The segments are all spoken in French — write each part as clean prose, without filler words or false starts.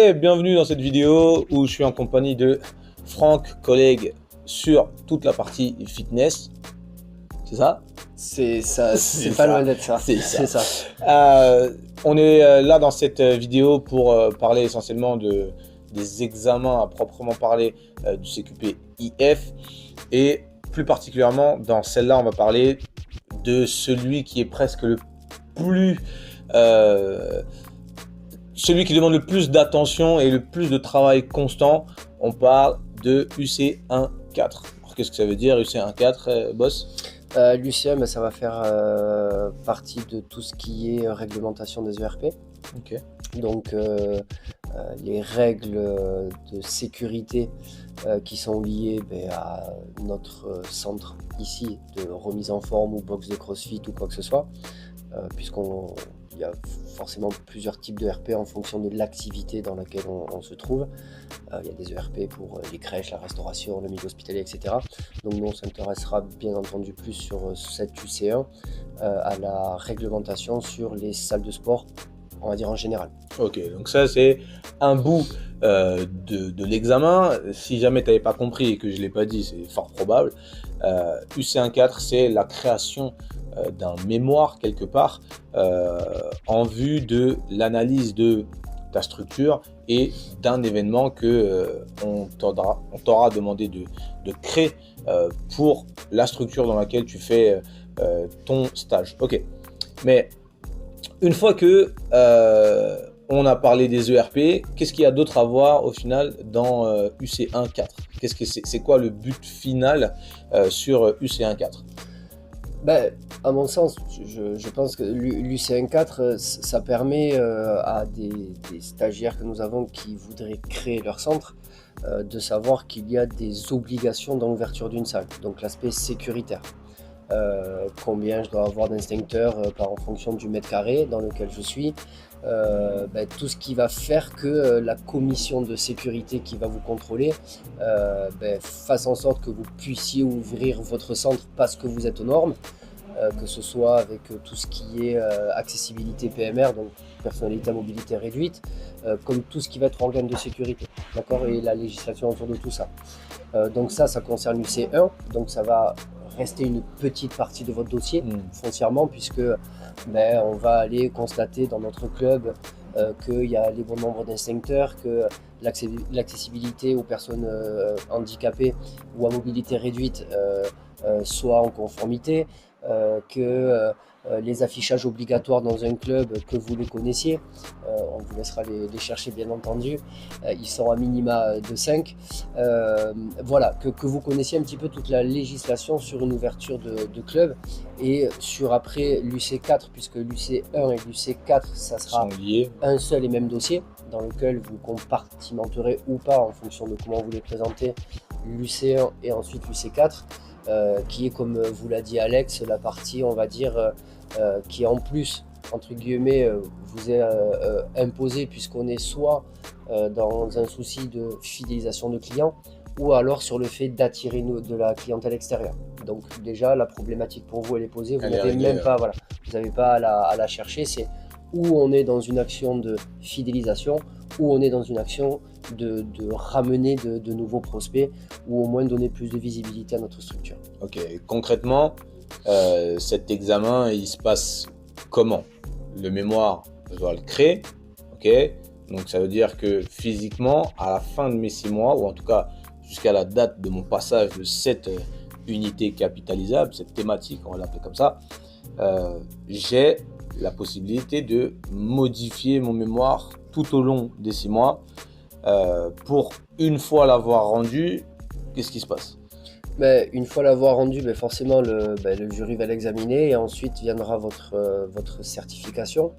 Et bienvenue dans cette vidéo où je suis en compagnie de Franck, collègue sur toute la partie fitness. C'est ça? C'est ça, C'est c'est pas ça. loin d'être ça. C'est ça. C'est ça. On est là dans cette vidéo pour parler essentiellement des examens à proprement parler du CQP IF. Et plus particulièrement, dans celle-là, on va parler de celui qui est presque le plus... celui qui demande le plus d'attention et le plus de travail constant. On parle de UC 1.4. Alors, qu'est-ce que ça veut dire UC 1.4, boss? L'UCM, ça va faire partie de tout ce qui est réglementation des ERP. Ok. Donc, les règles de sécurité qui sont liées à notre centre ici de remise en forme ou box de CrossFit ou quoi que ce soit, puisqu'il y a forcément plusieurs types de RP en fonction de l'activité dans laquelle on se trouve. Il y a des ERP pour les crèches, la restauration, le milieu hospitalier, etc. Donc nous, on s'intéressera bien entendu plus sur cette UC1 à la réglementation sur les salles de sport, on va dire en général. Ok, donc ça c'est un bout de l'examen. Si jamais tu n'avais pas compris et que je ne l'ai pas dit, c'est fort probable. UC 1.4, c'est la création d'un mémoire quelque part en vue de l'analyse de ta structure et d'un événement que on t'aura demandé de créer pour la structure dans laquelle tu fais ton stage. Ok, mais une fois que on a parlé des ERP, qu'est-ce qu'il y a d'autre à voir au final dans UC 1.4? C'est quoi le but final sur UC 1.4? À mon sens, je pense que l'UC1.4, ça permet à des stagiaires que nous avons qui voudraient créer leur centre de savoir qu'il y a des obligations dans l'ouverture d'une salle, donc l'aspect sécuritaire. Combien je dois avoir d'instincteurs en fonction du mètre carré dans lequel je suis, tout ce qui va faire que la commission de sécurité qui va vous contrôler fasse en sorte que vous puissiez ouvrir votre centre parce que vous êtes aux normes, que ce soit avec tout ce qui est accessibilité PMR, donc personnalité à mobilité réduite, comme tout ce qui va être organe de sécurité, d'accord, et la législation autour de tout ça. Donc ça concerne l'UC1, donc ça va rester une petite partie de votre dossier foncièrement, puisque on va aller constater dans notre club qu'il y a les bons nombres d'instincteurs, que l'accessibilité aux personnes handicapées ou à mobilité réduite soit en conformité, que les affichages obligatoires dans un club, que vous les connaissiez, on vous laissera les chercher bien entendu, ils sont à minima de 5, voilà, que vous connaissiez un petit peu toute la législation sur une ouverture de club, et sur après l'UC4, puisque l'UC1 et l'UC4 ça sera un seul et même dossier dans lequel vous compartimenterez ou pas en fonction de comment vous les présentez l'UC1 et ensuite l'UC4, qui est, comme vous l'a dit Alex, la partie, on va dire, qui en plus, entre guillemets, vous est imposée, puisqu'on est soit dans un souci de fidélisation de clients, ou alors sur le fait d'attirer de la clientèle extérieure. Donc déjà, la problématique pour vous, elle est posée, vous n'avez même pas, voilà, vous n'avez pas à la chercher, c'est où on est dans une action de fidélisation, où on est dans une action de ramener de nouveaux prospects, ou au moins donner plus de visibilité à notre structure. Ok, concrètement, cet examen, il se passe comment? Le mémoire, je dois le créer, ok? Donc ça veut dire que physiquement, à la fin de mes 6 mois, ou en tout cas jusqu'à la date de mon passage de cette unité capitalisable, cette thématique, on va l'appeler comme ça, j'ai la possibilité de modifier mon mémoire tout au long des 6 mois. Pour une fois l'avoir rendu, qu'est-ce qui se passe? Une fois l'avoir rendu, forcément le jury va l'examiner, et ensuite viendra votre certification.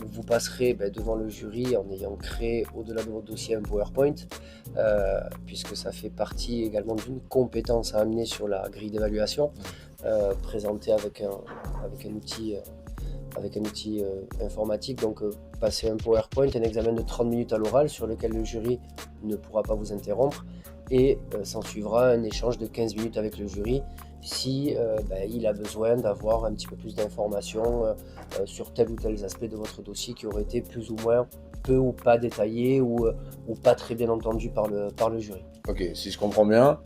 Vous passerez devant le jury en ayant créé au-delà de votre dossier un PowerPoint, puisque ça fait partie également d'une compétence à amener sur la grille d'évaluation, présentée avec un outil informatique. Donc passer un PowerPoint, un examen de 30 minutes à l'oral sur lequel le jury ne pourra pas vous interrompre, et s'en suivra un échange de 15 minutes avec le jury si il a besoin d'avoir un petit peu plus d'informations sur tel ou tel aspect de votre dossier qui aurait été plus ou moins peu ou pas détaillé ou pas très bien entendu par le jury. Ok, si je comprends bien,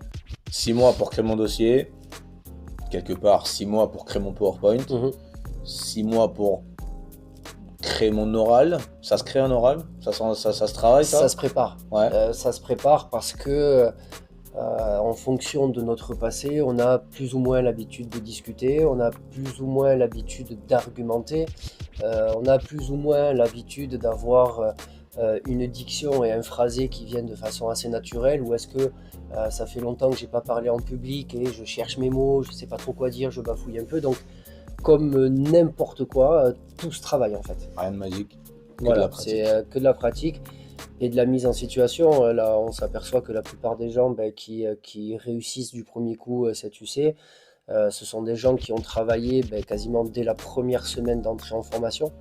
6 mois pour créer mon dossier, quelque part 6 mois pour créer mon PowerPoint, 6 mois pour créer mon oral. Ça se crée un oral? Ça se travaille, ça? Ça se prépare. Ouais. Ça se prépare parce que en fonction de notre passé, on a plus ou moins l'habitude de discuter, on a plus ou moins l'habitude d'argumenter, on a plus ou moins l'habitude d'avoir une diction et un phrasé qui viennent de façon assez naturelle, ou est-ce que ça fait longtemps que j'ai pas parlé en public et je cherche mes mots, je sais pas trop quoi dire, je bafouille un peu. Donc comme n'importe quoi, tout se travaille en fait. Rien de magique. Voilà, c'est que de la pratique et de la mise en situation. Là, on s'aperçoit que la plupart des gens qui réussissent du premier coup cette UC, ce sont des gens qui ont travaillé quasiment dès la première semaine d'entrée en formation,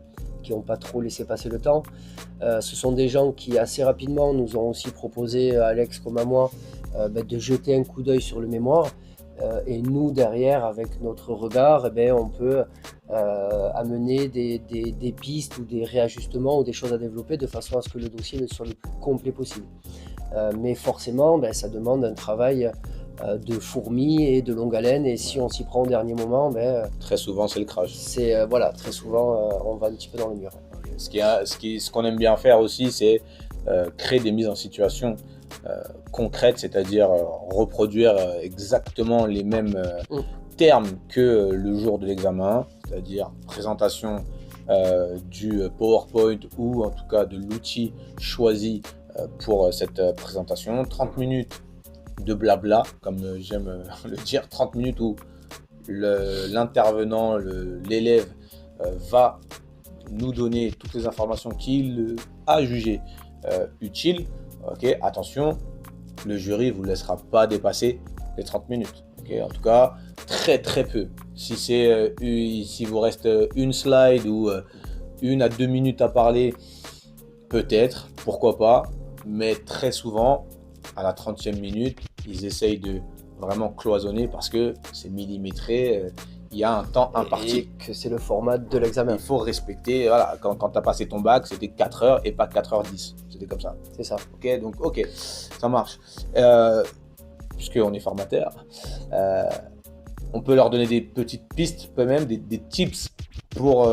qui n'ont pas trop laissé passer le temps. Ce sont des gens qui assez rapidement nous ont aussi proposé, Alex comme à moi, de jeter un coup d'œil sur le mémoire. Et nous, derrière, avec notre regard, on peut amener des pistes ou des réajustements ou des choses à développer de façon à ce que le dossier soit le plus complet possible. Mais forcément, ça demande un travail de fourmi et de longue haleine, et si on s'y prend au dernier moment, très souvent c'est le crash. Voilà, très souvent on va un petit peu dans le mur. Ce qu'on aime bien faire aussi, c'est créer des mises en situation concrètes, c'est-à-dire reproduire exactement les mêmes termes que le jour de l'examen, c'est-à-dire présentation du PowerPoint ou en tout cas de l'outil choisi pour cette présentation, 30 minutes de blabla, comme j'aime le dire, 30 minutes où l'intervenant, l'élève va nous donner toutes les informations qu'il a jugées utiles. Ok, attention, le jury ne vous laissera pas dépasser les 30 minutes. Okay, en tout cas, très très peu. Si vous reste une slide ou 1 à 2 minutes à parler, peut-être, pourquoi pas, mais très souvent, à la 30e minute, ils essayent de vraiment cloisonner parce que c'est millimétré, il y a un temps imparti. Et que c'est le format de l'examen. Il faut respecter, voilà, quand tu as passé ton bac, c'était 4 heures et pas 4h10. C'était comme ça. C'est ça. Ok, donc ok, ça marche. Puisqu'on est formateur, on peut leur donner des petites pistes, peut même des tips pour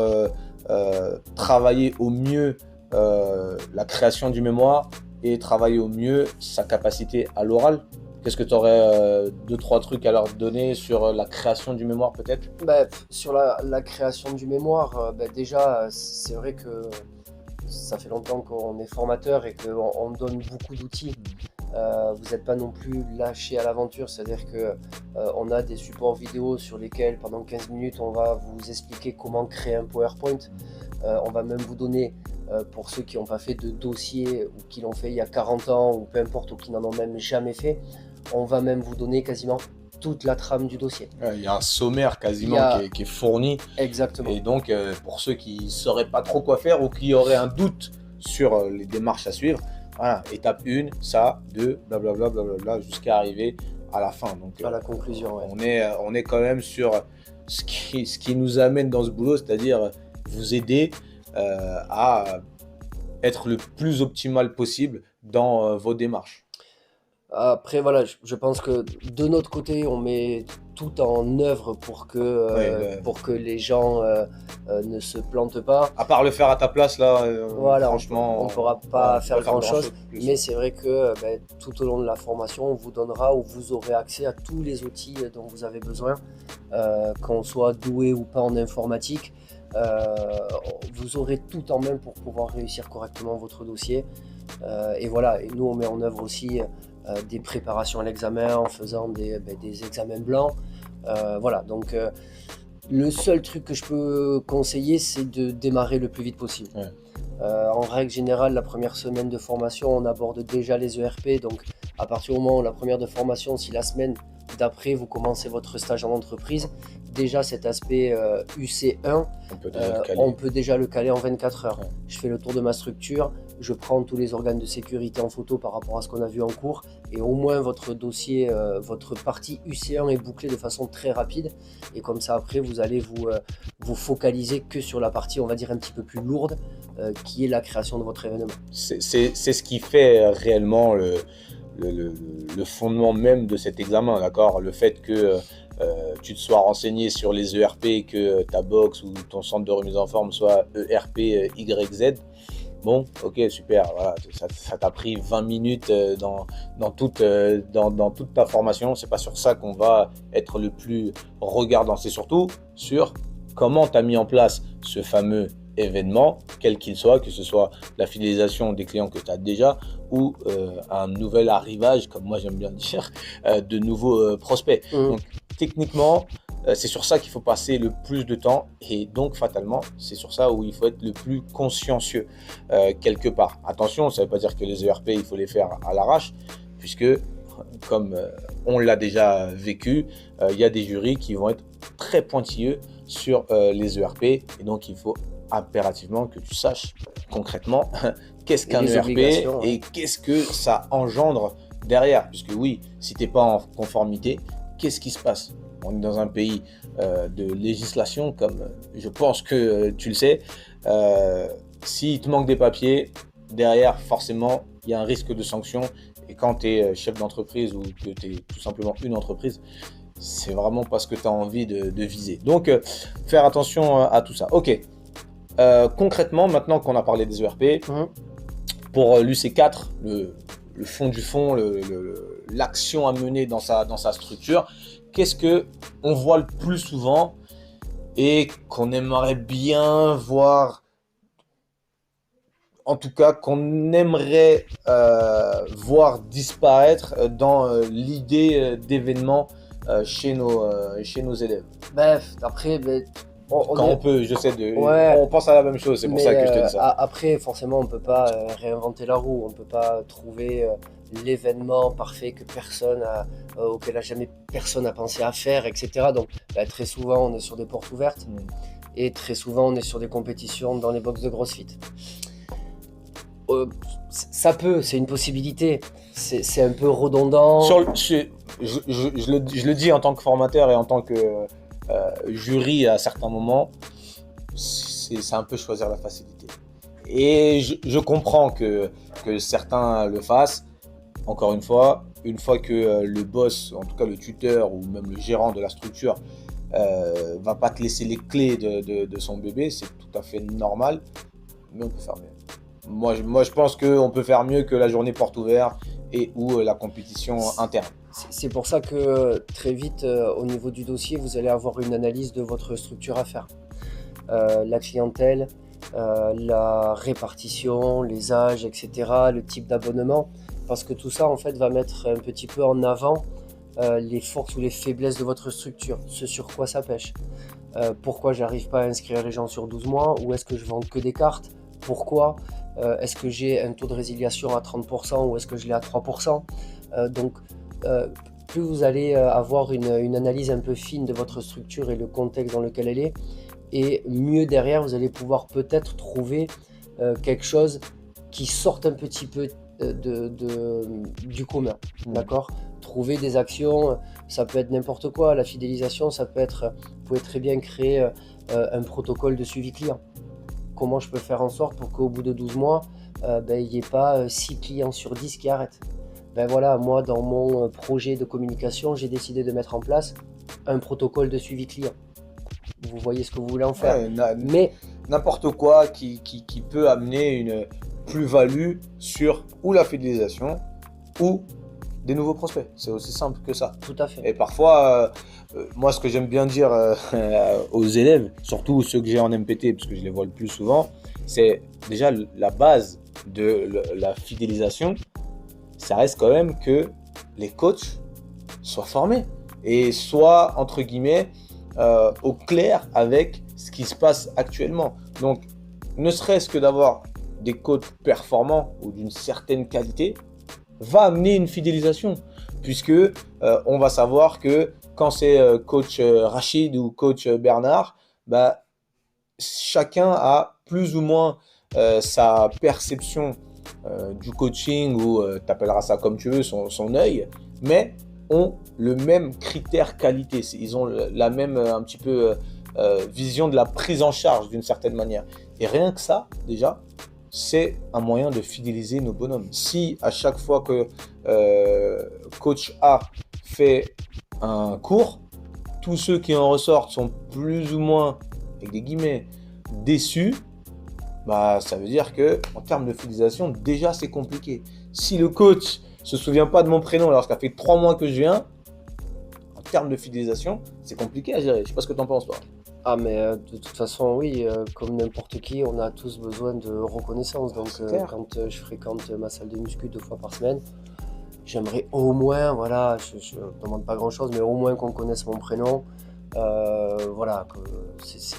travailler au mieux la création du mémoire et travailler au mieux sa capacité à l'oral. Qu'est-ce que tu aurais 2-3 trucs à leur donner sur la création du mémoire peut-être? Sur la création du mémoire, déjà c'est vrai que ça fait longtemps qu'on est formateur et qu'on donne beaucoup d'outils. Vous n'êtes pas non plus lâché à l'aventure, c'est-à-dire qu'on a des supports vidéo sur lesquels pendant 15 minutes on va vous expliquer comment créer un PowerPoint. On va même vous donner, pour ceux qui n'ont pas fait de dossier ou qui l'ont fait il y a 40 ans ou peu importe, ou qui n'en ont même jamais fait, on va même vous donner quasiment toute la trame du dossier. Il y a un sommaire quasiment qui est fourni. Exactement. Et donc, pour ceux qui ne sauraient pas trop quoi faire ou qui auraient un doute sur les démarches à suivre, voilà, étape 1, ça, 2, blablabla, blablabla, jusqu'à arriver à la fin. Donc, à la conclusion, ouais. On est quand même sur ce qui nous amène dans ce boulot, c'est-à-dire vous aider à être le plus optimal possible dans vos démarches. Après, voilà, je pense que de notre côté, on met tout en œuvre pour que les gens ne se plantent pas. À part le faire à ta place, là, voilà, franchement, on ne pourra pas faire grand-chose. Mais c'est vrai que tout au long de la formation, on vous donnera ou vous aurez accès à tous les outils dont vous avez besoin, qu'on soit doué ou pas en informatique. Vous aurez tout en main pour pouvoir réussir correctement votre dossier. Et voilà, et nous, on met en œuvre aussi des préparations à l'examen en faisant des examens blancs. Voilà, donc le seul truc que je peux conseiller, c'est de démarrer le plus vite possible. Ouais. En règle générale, la première semaine de formation, on aborde déjà les ERP. Donc à partir du moment où la première de formation, si la semaine d'après vous commencez votre stage en entreprise, déjà cet aspect UC1, on peut déjà le caler en 24 heures. Ouais. Je fais le tour de ma structure, je prends tous les organes de sécurité en photo par rapport à ce qu'on a vu en cours, et au moins votre dossier, votre partie UC1 est bouclée de façon très rapide, et comme ça après vous allez vous focaliser que sur la partie, on va dire, un petit peu plus lourde, qui est la création de votre événement. C'est ce qui fait réellement le fondement même de cet examen, d'accord? Le fait que tu te sois renseigné sur les ERP, que ta box ou ton centre de remise en forme soit ERP YZ, bon, ok, super, voilà, ça t'a pris 20 minutes dans toute ta formation. C'est pas sur ça qu'on va être le plus regardant, c'est surtout sur comment tu as mis en place ce fameux événement, quel qu'il soit, que ce soit la fidélisation des clients que tu as déjà ou un nouvel arrivage, comme moi j'aime bien dire, de nouveaux prospects. Donc techniquement, c'est sur ça qu'il faut passer le plus de temps, et donc fatalement, c'est sur ça où il faut être le plus consciencieux quelque part. Attention, ça ne veut pas dire que les ERP, il faut les faire à l'arrache, puisque comme on l'a déjà vécu, il y a des jurys qui vont être très pointilleux sur les ERP, et donc il faut impérativement que tu saches concrètement qu'est-ce qu'un ERP et qu'est-ce que ça engendre derrière. Puisque oui, si tu n'es pas en conformité, qu'est-ce qui se passe? On est dans un pays de législation, comme je pense que tu le sais. S'il te manque des papiers, derrière, forcément, il y a un risque de sanction. Et quand tu es chef d'entreprise ou que tu es tout simplement une entreprise, c'est vraiment pas ce que tu as envie de viser. Donc, faire attention à tout ça. Ok. Concrètement, maintenant qu'on a parlé des ERP, pour l'UC4, le fond du fond, l'action à mener dans sa structure, qu'est-ce qu'on voit le plus souvent et qu'on aimerait bien voir, en tout cas qu'on aimerait voir disparaître dans l'idée d'événements chez nos élèves? Bref, après... Quand on peut, je sais, on pense à la même chose, c'est pour ça que je te dis ça. Après, forcément, on ne peut pas réinventer la roue, on ne peut pas trouver l'événement parfait que auquel jamais personne n'a pensé à faire, etc. Donc, très souvent, on est sur des portes ouvertes, et très souvent, on est sur des compétitions dans les box de CrossFit. Ça peut, c'est une possibilité, c'est un peu redondant. Je le dis en tant que formateur et en tant que jury à certains moments, c'est un peu choisir la facilité. Et je comprends que certains le fassent. Encore une fois que le boss, en tout cas le tuteur ou même le gérant de la structure, va pas te laisser les clés de son bébé, c'est tout à fait normal, mais on peut faire mieux. Moi je pense qu'on peut faire mieux que la journée porte ouverte et ou la compétition interne. C'est pour ça que très vite, au niveau du dossier, vous allez avoir une analyse de votre structure à faire. La clientèle, la répartition, les âges, etc., le type d'abonnement, parce que tout ça, en fait, va mettre un petit peu en avant les forces ou les faiblesses de votre structure, ce sur quoi ça pêche. Pourquoi j'arrive pas à inscrire les gens sur 12 mois, ou est-ce que je vends que des cartes? Pourquoi? Est-ce que j'ai un taux de résiliation à 30% ou est-ce que je l'ai à 3%? Donc, plus vous allez avoir une analyse un peu fine de votre structure et le contexte dans lequel elle est, et mieux derrière, vous allez pouvoir peut-être trouver quelque chose qui sorte un petit peu du commun, d'accord? Trouver des actions, ça peut être n'importe quoi. La fidélisation, ça peut être, vous pouvez très bien créer un protocole de suivi client. Comment je peux faire en sorte pour qu'au bout de 12 mois, il n'y ait pas 6 clients sur 10 qui arrêtent? Voilà, moi, dans mon projet de communication, j'ai décidé de mettre en place un protocole de suivi client. Vous voyez ce que vous voulez en faire. Mais n'importe quoi qui peut amener une plus-value sur ou la fidélisation ou des nouveaux prospects. C'est aussi simple que ça. Tout à fait. Et parfois, moi, ce que j'aime bien dire aux élèves, surtout ceux que j'ai en MPT, parce que je les vois le plus souvent, c'est déjà la base de la fidélisation. Ça reste quand même que les coachs soient formés et soient, entre guillemets, au clair avec ce qui se passe actuellement. Donc, ne serait-ce que d'avoir des coachs performants ou d'une certaine qualité va amener une fidélisation, puisque on va savoir que quand c'est coach Rachid ou coach Bernard, bah, chacun a plus ou moins sa perception du coaching ou tu appelleras ça comme tu veux, son œil, mais ont le même critère qualité. Ils ont la même un petit peu vision de la prise en charge d'une certaine manière. Et rien que ça, déjà, c'est un moyen de fidéliser nos bonhommes. Si à chaque fois que coach A fait un cours, tous ceux qui en ressortent sont plus ou moins, avec des guillemets, déçus, bah, ça veut dire que en termes de fidélisation, déjà c'est compliqué. Si le coach se souvient pas de mon prénom alors que ça fait 3 mois que je viens, en termes de fidélisation, c'est compliqué à gérer. Je sais pas ce que tu en penses, toi. Ah, mais de toute façon, oui, comme n'importe qui, on a tous besoin de reconnaissance. Donc, C'est clair. quand je fréquente ma salle de muscu 2 fois par semaine, j'aimerais au moins, voilà, je demande pas grand-chose, mais au moins qu'on connaisse mon prénom. Voilà, que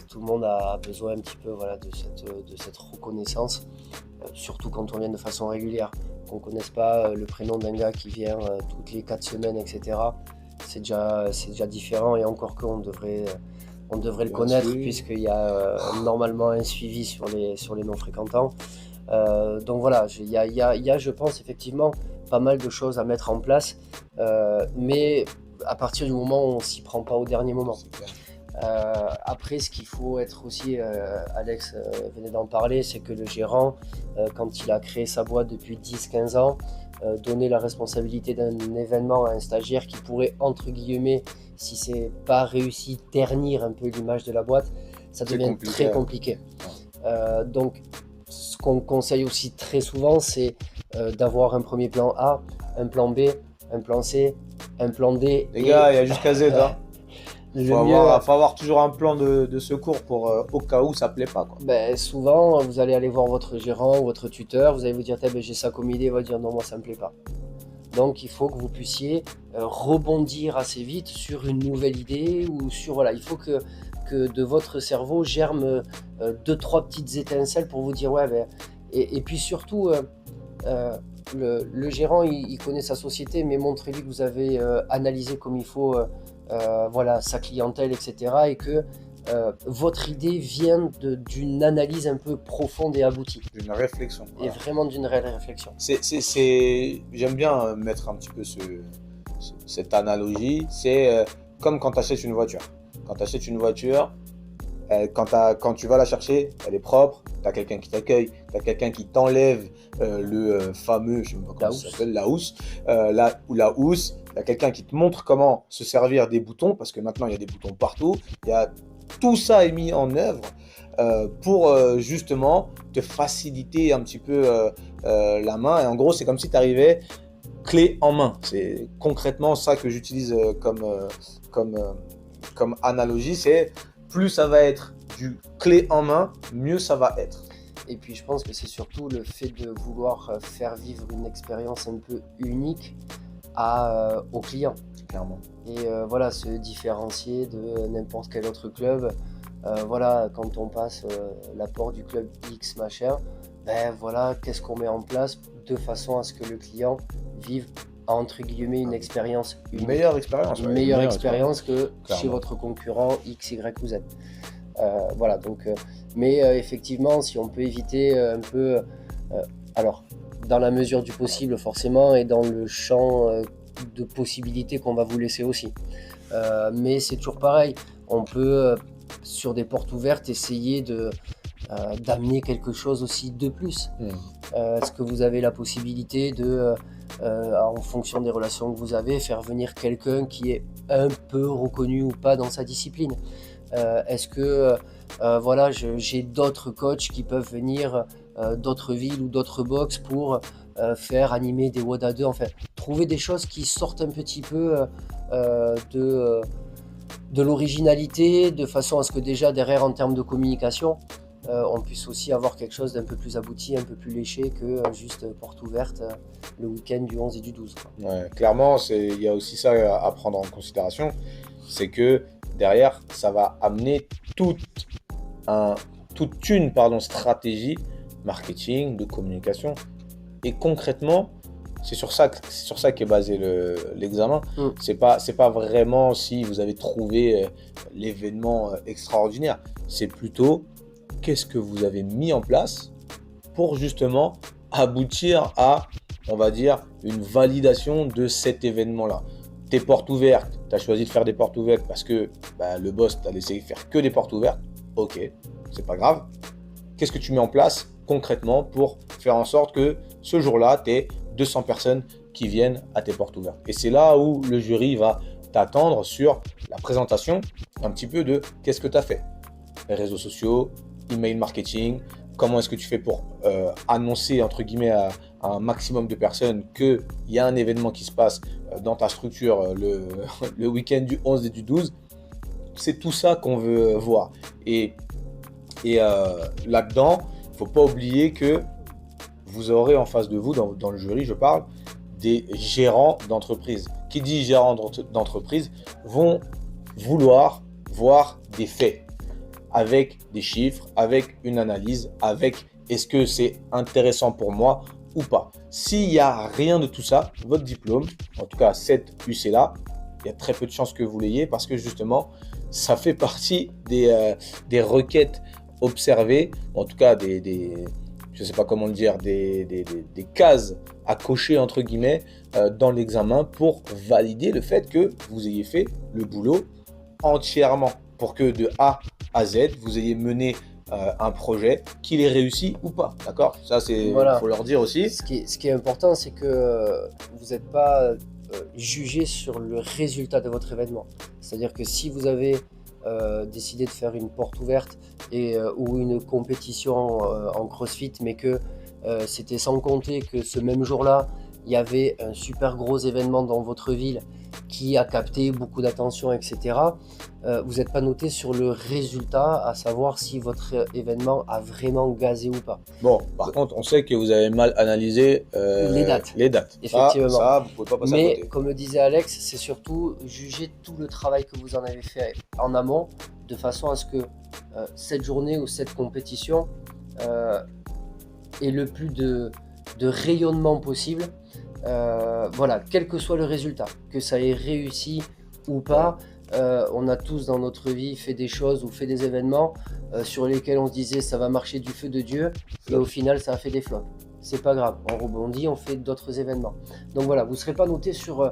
tout le monde a besoin un petit peu, voilà, de cette reconnaissance, surtout quand on vient de façon régulière. Qu'on ne connaisse pas le prénom d'un gars qui vient toutes les 4 semaines, etc. C'est déjà différent, et encore qu'on devrait. On devrait le Bien connaître sûr. puisqu'il y a normalement un suivi sur les non-fréquentants. Donc voilà, il y a, je pense, effectivement pas mal de choses à mettre en place, mais à partir du moment où on s'y prend pas au dernier moment. C'est clair. Après, ce qu'il faut être aussi, Alex venait d'en parler, c'est que le gérant, quand il a créé sa boîte depuis 10-15 ans, donner la responsabilité d'un événement à un stagiaire qui pourrait, entre guillemets, si c'est pas réussi, ternir un peu l'image de la boîte, ça C'est devient compliqué. très compliqué. Donc, ce qu'on conseille aussi très souvent, c'est d'avoir un premier plan A, un plan B, un plan C, un plan D. Les gars, il y a jusqu'à Z. Hein. Le Faut mieux, avoir toujours un plan de secours pour au cas où ça plaît pas, quoi. ben, souvent, vous allez aller voir votre gérant ou votre tuteur, vous allez vous dire, ben, j'ai ça comme idée, il va dire non, moi ça me plaît pas. Donc il faut que vous puissiez rebondir assez vite sur une nouvelle idée, ou sur, voilà, il faut que de votre cerveau germe 2-3 petites étincelles pour vous dire ouais, ben, et puis surtout le gérant il connaît sa société, mais montrez-lui que vous avez analysé comme il faut voilà, sa clientèle, etc., et que votre idée vient d'une analyse un peu profonde et aboutie, Une réflexion. et Voilà. vraiment d'une réelle réflexion. J'aime bien mettre un petit peu cette analogie. C'est comme quand tu achètes une voiture. Quand tu achètes une voiture, quand tu vas la chercher, elle est propre, tu as quelqu'un qui t'accueille, tu as quelqu'un qui t'enlève le fameux, je ne sais pas comment ça s'appelle, la housse, la housse, il y a quelqu'un qui te montre comment se servir des boutons, parce que maintenant il y a des boutons partout, tout ça est mis en œuvre pour justement te faciliter un petit peu la main. Et en gros, c'est comme si tu arrivais clé en main. C'est concrètement ça que j'utilise comme analogie. C'est plus ça va être du clé en main, mieux ça va être. Et puis je pense que c'est surtout le fait de vouloir faire vivre une expérience un peu unique aux clients. Clairement. Et voilà, se différencier de n'importe quel autre club. Voilà, quand on passe la porte du club X machin, ben voilà, qu'est-ce qu'on met en place de façon à ce que le client vive entre guillemets une expérience unique. Une meilleure expérience. Une meilleure expérience que Clairement. chez votre concurrent X, Y ou Z. Voilà, donc, mais effectivement, si on peut éviter un peu, alors dans la mesure du possible forcément, et dans le champ de possibilités qu'on va vous laisser aussi. Mais c'est toujours pareil, on peut sur des portes ouvertes essayer d'amener quelque chose aussi de plus. Est-ce que vous avez la possibilité de, en fonction des relations que vous avez, faire venir quelqu'un qui est un peu reconnu ou pas dans sa discipline? Est-ce que voilà, j'ai d'autres coachs qui peuvent venir d'autres villes ou d'autres box pour faire animer des WOD à 2, enfin trouver des choses qui sortent un petit peu de l'originalité, de façon à ce que déjà derrière en termes de communication on puisse aussi avoir quelque chose d'un peu plus abouti, un peu plus léché que juste porte ouverte le week-end du 11 et du 12. Quoi. Ouais, clairement, il y a aussi ça à prendre en considération, c'est que derrière, ça va amener toute une stratégie marketing, de communication. Et concrètement, c'est sur ça qu'est basé l'examen. Mm. C'est pas vraiment si vous avez trouvé l'événement extraordinaire. C'est plutôt qu'est-ce que vous avez mis en place pour justement aboutir à, on va dire, une validation de cet événement-là. Tes portes ouvertes, tu as choisi de faire des portes ouvertes parce que le boss t'a laissé faire que des portes ouvertes. Ok, c'est pas grave. Qu'est-ce que tu mets en place concrètement pour faire en sorte que ce jour-là, tu aies 200 personnes qui viennent à tes portes ouvertes. Et c'est là où le jury va t'attendre sur la présentation, un petit peu de qu'est-ce que tu as fait. Les réseaux sociaux, email marketing, comment est-ce que tu fais pour annoncer entre guillemets à un maximum de personnes qu'il y a un événement qui se passe dans ta structure le week-end du 11 et du 12. C'est tout ça qu'on veut voir. Et là-dedans, il ne faut pas oublier que vous aurez en face de vous, dans le jury, je parle, des gérants d'entreprise. Qui dit gérants d'entreprise vont vouloir voir des faits, avec des chiffres, avec une analyse, avec est-ce que c'est intéressant pour moi ou pas. S'il n'y a rien de tout ça, votre diplôme, en tout cas cette UC-là, il y a très peu de chances que vous l'ayez parce que justement, ça fait partie des requêtes observées, en tout cas je ne sais pas comment le dire, des cases à cocher entre guillemets dans l'examen pour valider le fait que vous ayez fait le boulot entièrement, pour que de A à Z, vous ayez mené un projet, qu'il ait réussi ou pas, d'accord? Ça, c'est, Voilà. faut leur dire aussi. Ce qui est important, c'est que vous n'êtes pas jugé sur le résultat de votre événement. C'est-à-dire que si vous avez décidé de faire une porte ouverte ou une compétition en CrossFit, mais que c'était sans compter que ce même jour-là, il y avait un super gros événement dans votre ville qui a capté beaucoup d'attention, etc. Vous n'êtes pas noté sur le résultat, à savoir si votre événement a vraiment gazé ou pas. Bon, par contre, on sait que vous avez mal analysé Les dates. Ça, Effectivement. vous ne pouvez pas passer à Mais côté. comme le disait Alex, c'est surtout juger tout le travail que vous en avez fait en amont, de façon à ce que cette journée ou cette compétition ait le plus de rayonnement possible. Voilà, quel que soit le résultat, que ça ait réussi ou pas, on a tous dans notre vie fait des choses ou fait des événements sur lesquels on se disait ça va marcher du feu de Dieu, et au final ça a fait des flops. C'est pas grave, on rebondit, on fait d'autres événements. Donc voilà, vous ne serez pas noté sur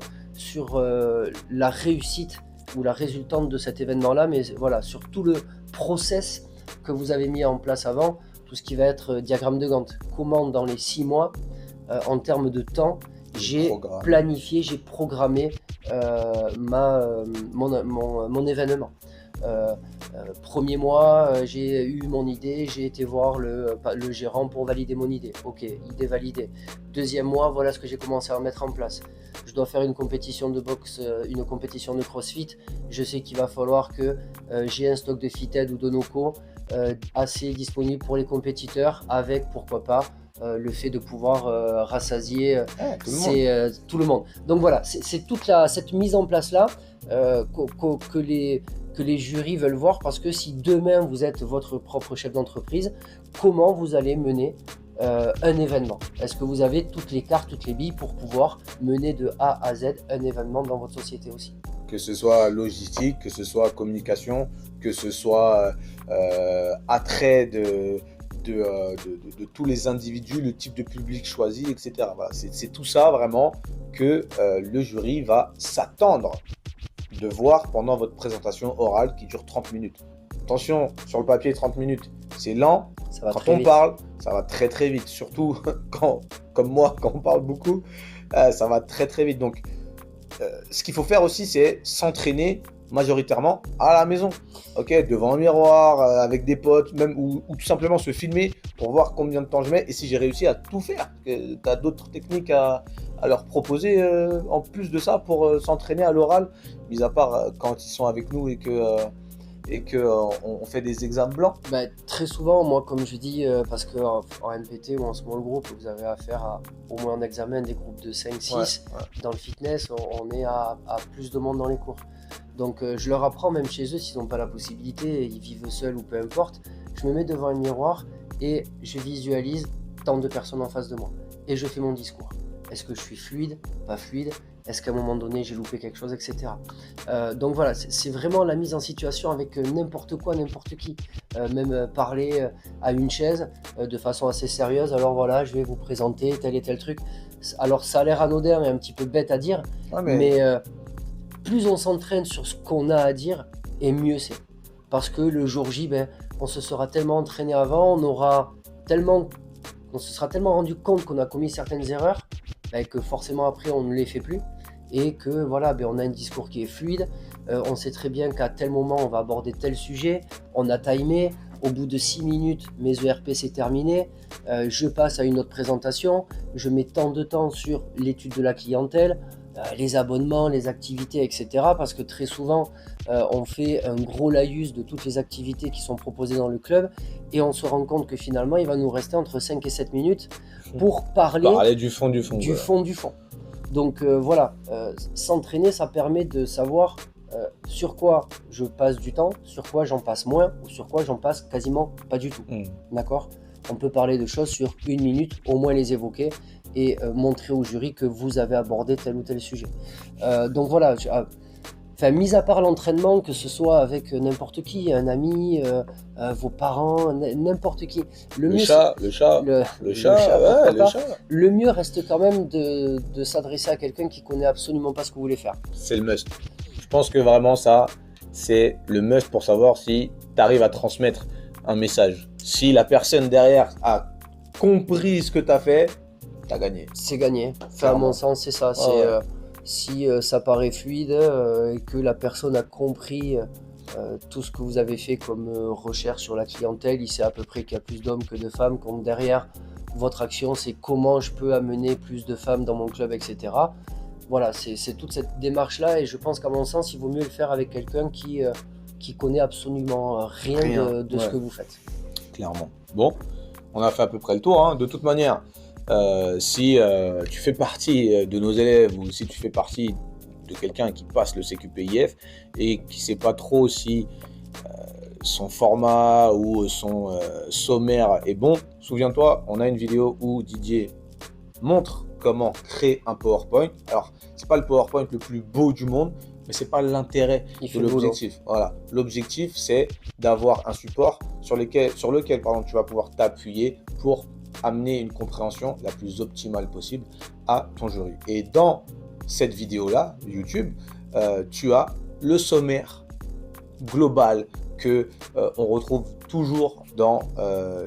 la réussite ou la résultante de cet événement-là, mais voilà, sur tout le process que vous avez mis en place avant, tout ce qui va être diagramme de Gantt. Comment dans les 6 mois, en termes de temps, j'ai planifié, j'ai programmé mon événement. Premier mois, j'ai eu mon idée, j'ai été voir le gérant pour valider mon idée. Ok, idée validée. Deuxième mois, voilà ce que j'ai commencé à mettre en place. Je dois faire une compétition de boxe, une compétition de CrossFit. Je sais qu'il va falloir que j'ai un stock de Fitted ou de Noco assez disponible pour les compétiteurs, avec pourquoi pas le fait de pouvoir rassasier tout le monde. Donc voilà, c'est toute cette mise en place là que les jurys veulent voir, parce que si demain vous êtes votre propre chef d'entreprise, comment vous allez mener un événement? Est-ce que vous avez toutes les cartes, toutes les billes pour pouvoir mener de A à Z un événement dans votre société aussi? Que ce soit logistique, que ce soit communication, que ce soit attrait de tous les individus, le type de public choisi, etc. Voilà, c'est tout ça vraiment que le jury va s'attendre de voir pendant votre présentation orale qui dure 30 minutes. Attention, sur le papier, 30 minutes, c'est lent. Quand on parle, ça va très très vite. Surtout comme moi, quand on parle beaucoup, ça va très très vite. Donc, ce qu'il faut faire aussi, c'est s'entraîner majoritairement à la maison, ok, devant un miroir, avec des potes, même, ou tout simplement se filmer pour voir combien de temps je mets et si j'ai réussi à tout faire. Tu as d'autres techniques à leur proposer en plus de ça pour s'entraîner à l'oral, mis à part quand ils sont avec nous et que on fait des examens blancs. Très souvent, moi, comme je dis, parce qu'en MPT ou en small group, vous avez affaire à au moins un examen, des groupes de 5-6. Ouais. Dans le fitness, on est à plus de monde dans les cours. Donc je leur apprends, même chez eux, s'ils n'ont pas la possibilité, ils vivent seuls ou peu importe, je me mets devant un miroir et je visualise tant de personnes en face de moi. Et je fais mon discours. est-ce que je suis fluide, pas fluide, est-ce qu'à un moment donné j'ai loupé quelque chose, etc. Donc voilà, c'est vraiment la mise en situation avec n'importe quoi, n'importe qui. Même parler à une chaise de façon assez sérieuse, alors voilà, je vais vous présenter tel et tel truc. Alors ça a l'air anodin et un petit peu bête à dire, mais plus on s'entraîne sur ce qu'on a à dire, et mieux c'est. Parce que le jour J, on se sera tellement entraîné avant, on se sera tellement rendu compte qu'on a commis certaines erreurs, que forcément après on ne les fait plus. Et que voilà, on a un discours qui est fluide, on sait très bien qu'à tel moment on va aborder tel sujet, on a timé, au bout de 6 minutes mes ERP c'est terminé, je passe à une autre présentation, je mets tant de temps sur l'étude de la clientèle, les abonnements, les activités, etc. Parce que très souvent on fait un gros laïus de toutes les activités qui sont proposées dans le club et on se rend compte que finalement il va nous rester entre 5 et 7 minutes pour parler du fond. Du fond. Donc voilà, s'entraîner, ça permet de savoir sur quoi je passe du temps, sur quoi j'en passe moins, ou sur quoi j'en passe quasiment pas du tout. D'accord ? On peut parler de choses sur 1 minute, au moins les évoquer, et montrer au jury que vous avez abordé tel ou tel sujet. Donc voilà, mis à part l'entraînement, que ce soit avec n'importe qui, un ami, vos parents, n'importe qui. Le chat. Le mieux reste quand même de s'adresser à quelqu'un qui connaît absolument pas ce que vous voulez faire. C'est le must. Je pense que vraiment ça, c'est le must pour savoir si tu arrives à transmettre un message. Si la personne derrière a compris ce que tu as fait, tu as gagné. C'est gagné. À mon sens, c'est ça. Si ça paraît fluide et que la personne a compris tout ce que vous avez fait comme recherche sur la clientèle, il sait à peu près qu'il y a plus d'hommes que de femmes, comme derrière votre action, c'est comment je peux amener plus de femmes dans mon club, etc. Voilà, c'est toute cette démarche-là et je pense qu'à mon sens, il vaut mieux le faire avec quelqu'un qui connaît absolument rien de ce que vous faites. Clairement. Bon, on a fait à peu près le tour, hein. De toute manière. Si tu fais partie de nos élèves ou si tu fais partie de quelqu'un qui passe le CQPIF et qui ne sait pas trop si son format ou son sommaire est bon, souviens-toi, on a une vidéo où Didier montre comment créer un PowerPoint. Alors, c'est pas le PowerPoint le plus beau du monde, mais c'est pas l'intérêt de l'objectif. Voilà, l'objectif c'est d'avoir un support sur lequel tu vas pouvoir t'appuyer pour amener une compréhension la plus optimale possible à ton jury. Et dans cette vidéo-là, YouTube, tu as le sommaire global que on retrouve toujours dans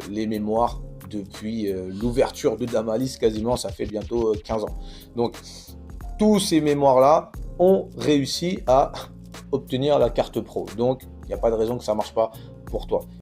les mémoires depuis l'ouverture de Damalis, quasiment, ça fait bientôt 15 ans. Donc, tous ces mémoires-là ont réussi à obtenir la carte pro. Donc, il n'y a pas de raison que ça ne marche pas pour toi.